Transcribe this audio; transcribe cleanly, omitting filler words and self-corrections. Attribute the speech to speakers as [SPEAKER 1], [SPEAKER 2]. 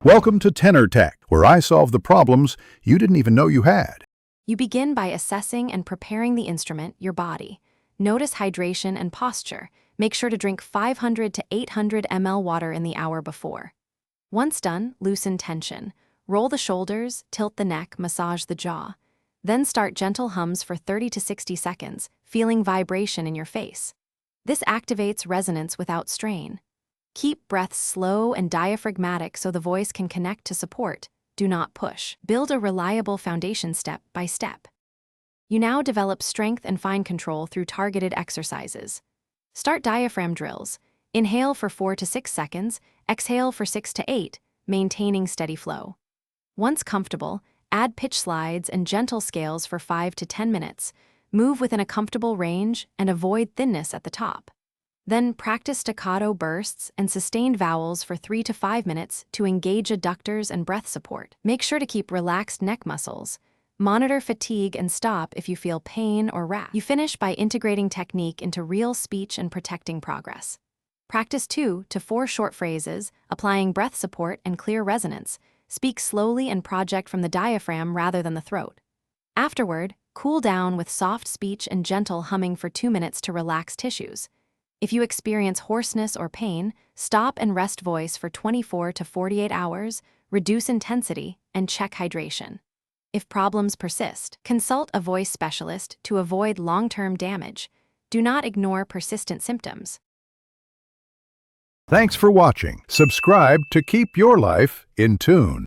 [SPEAKER 1] Welcome to Tenor Tech, where I solve the problems you didn't even know you had.
[SPEAKER 2] You begin by assessing and preparing the instrument, your body. Notice hydration and posture. Make sure to drink 500 to 800 ml water in the hour before. Once done, loosen tension. Roll the shoulders, tilt the neck, massage the jaw. Then start gentle hums for 30 to 60 seconds, feeling vibration in your face. This activates resonance without strain. Keep breaths slow and diaphragmatic so the voice can connect to support. Do not push. Build a reliable foundation step by step. You now develop strength and fine control through targeted exercises. Start diaphragm drills. Inhale for 4 to 6 seconds, exhale for 6 to 8, maintaining steady flow. Once comfortable, add pitch slides and gentle scales for 5 to 10 minutes. Move within a comfortable range and avoid thinness at the top. Then practice staccato bursts and sustained vowels for 3 to 5 minutes to engage adductors and breath support. Make sure to keep relaxed neck muscles. Monitor fatigue and stop if you feel pain or rash. You finish by integrating technique into real speech and protecting progress. Practice 2 to 4 short phrases, applying breath support and clear resonance. Speak slowly and project from the diaphragm rather than the throat. Afterward, cool down with soft speech and gentle humming for 2 minutes to relax tissues. If you experience hoarseness or pain, stop and rest voice for 24 to 48 hours, reduce intensity, and check hydration. If problems persist, consult a voice specialist to avoid long-term damage. Do not ignore persistent symptoms.
[SPEAKER 1] Thanks for watching. Subscribe to keep your life in tune.